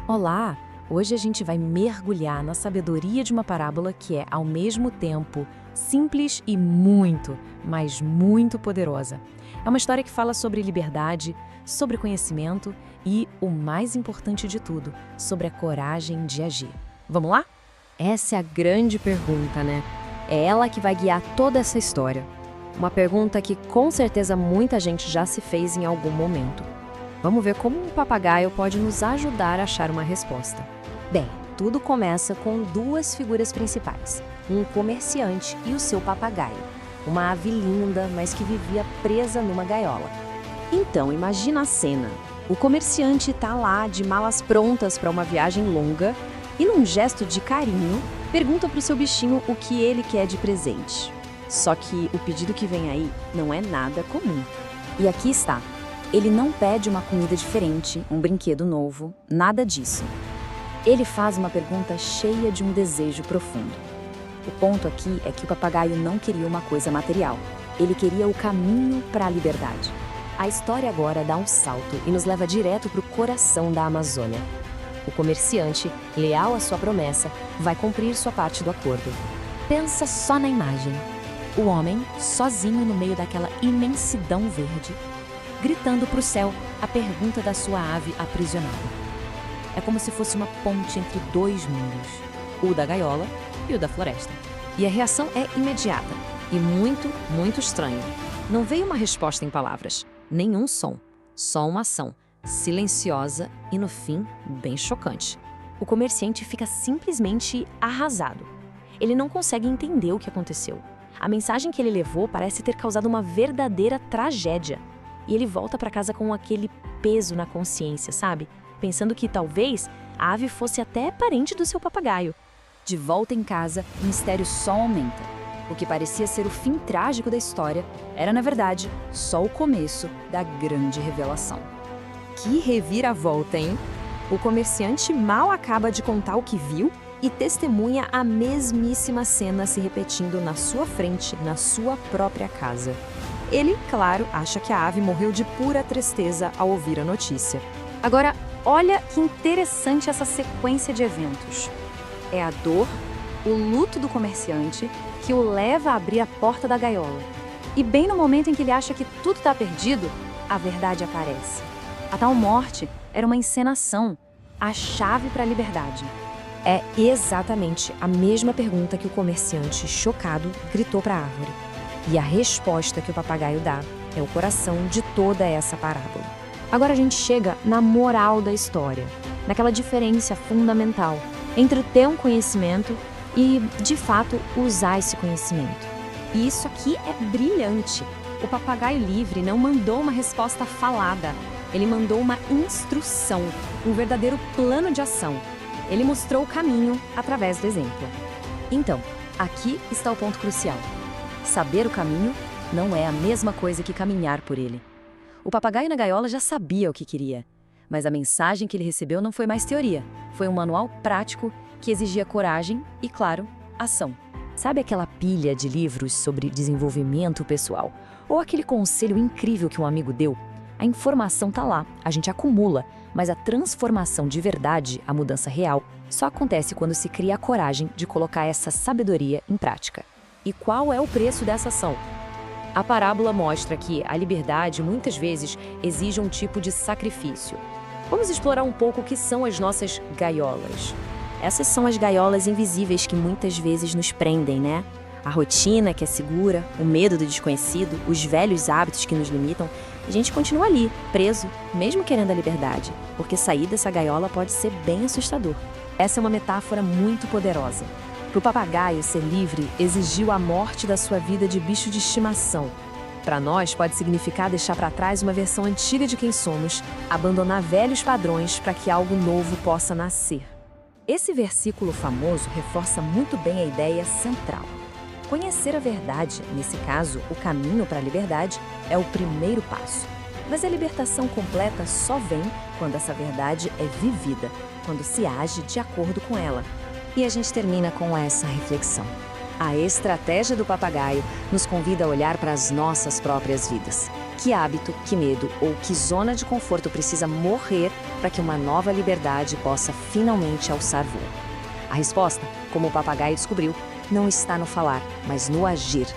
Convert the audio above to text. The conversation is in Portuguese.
Olá! Hoje a gente vai mergulhar na sabedoria de uma parábola que é, ao mesmo tempo, simples e muito, mas muito poderosa. É uma história que fala sobre liberdade, sobre conhecimento e, o mais importante de tudo, sobre a coragem de agir. Vamos lá? Essa é a grande pergunta, né? É ela que vai guiar toda essa história. Uma pergunta que com certeza muita gente já se fez em algum momento. Vamos ver como um papagaio pode nos ajudar a achar uma resposta. Bem, tudo começa com duas figuras principais: um comerciante e o seu papagaio. Uma ave linda, mas que vivia presa numa gaiola. Então, imagina a cena. O comerciante está lá de malas prontas para uma viagem longa e, num gesto de carinho, pergunta para o seu bichinho o que ele quer de presente. Só que o pedido que vem aí não é nada comum. E aqui está. Ele não pede uma comida diferente, um brinquedo novo, nada disso. Ele faz uma pergunta cheia de um desejo profundo. O ponto aqui é que o papagaio não queria uma coisa material. Ele queria o caminho para a liberdade. A história agora dá um salto e nos leva direto para o coração da Amazônia. O comerciante, leal à sua promessa, vai cumprir sua parte do acordo. Pensa só na imagem. O homem, sozinho no meio daquela imensidão verde, gritando para o céu a pergunta da sua ave aprisionada. É como se fosse uma ponte entre dois mundos, o da gaiola e o da floresta. E a reação é imediata e muito, muito estranha. Não veio uma resposta em palavras, nenhum som, só uma ação, silenciosa e, no fim, bem chocante. O comerciante fica simplesmente arrasado. Ele não consegue entender o que aconteceu. A mensagem que ele levou parece ter causado uma verdadeira tragédia. E ele volta para casa com aquele peso na consciência, sabe? Pensando que talvez a ave fosse até parente do seu papagaio. De volta em casa, o mistério só aumenta. O que parecia ser o fim trágico da história era, na verdade, só o começo da grande revelação. Que reviravolta, hein? O comerciante mal acaba de contar o que viu e testemunha a mesmíssima cena se repetindo na sua frente, na sua própria casa. Ele, claro, acha que a ave morreu de pura tristeza ao ouvir a notícia. Agora, olha que interessante essa sequência de eventos. É a dor, o luto do comerciante, que o leva a abrir a porta da gaiola. E bem no momento em que ele acha que tudo está perdido, a verdade aparece. A tal morte era uma encenação, a chave para a liberdade. É exatamente a mesma pergunta que o comerciante, chocado, gritou para a árvore. E a resposta que o papagaio dá é o coração de toda essa parábola. Agora a gente chega na moral da história, naquela diferença fundamental entre ter um conhecimento e, de fato, usar esse conhecimento. E isso aqui é brilhante. O papagaio livre não mandou uma resposta falada, ele mandou uma instrução, um verdadeiro plano de ação. Ele mostrou o caminho através do exemplo. Então, aqui está o ponto crucial. Saber o caminho não é a mesma coisa que caminhar por ele. O papagaio na gaiola já sabia o que queria, mas a mensagem que ele recebeu não foi mais teoria, foi um manual prático que exigia coragem e, claro, ação. Sabe aquela pilha de livros sobre desenvolvimento pessoal? Ou aquele conselho incrível que um amigo deu? A informação tá lá, a gente acumula, mas a transformação de verdade, a mudança real, só acontece quando se cria a coragem de colocar essa sabedoria em prática. E qual é o preço dessa ação? A parábola mostra que a liberdade muitas vezes exige um tipo de sacrifício. Vamos explorar um pouco o que são as nossas gaiolas. Essas são as gaiolas invisíveis que muitas vezes nos prendem, né? A rotina que é segura, o medo do desconhecido, os velhos hábitos que nos limitam. A gente continua ali, preso, mesmo querendo a liberdade, porque sair dessa gaiola pode ser bem assustador. Essa é uma metáfora muito poderosa. Para o papagaio, ser livre exigiu a morte da sua vida de bicho de estimação. Para nós, pode significar deixar para trás uma versão antiga de quem somos, abandonar velhos padrões para que algo novo possa nascer. Esse versículo famoso reforça muito bem a ideia central. Conhecer a verdade, nesse caso, o caminho para a liberdade, é o primeiro passo. Mas a libertação completa só vem quando essa verdade é vivida, quando se age de acordo com ela. E a gente termina com essa reflexão. A estratégia do papagaio nos convida a olhar para as nossas próprias vidas. Que hábito, que medo ou que zona de conforto precisa morrer para que uma nova liberdade possa finalmente alçar voo? A resposta, como o papagaio descobriu, não está no falar, mas no agir.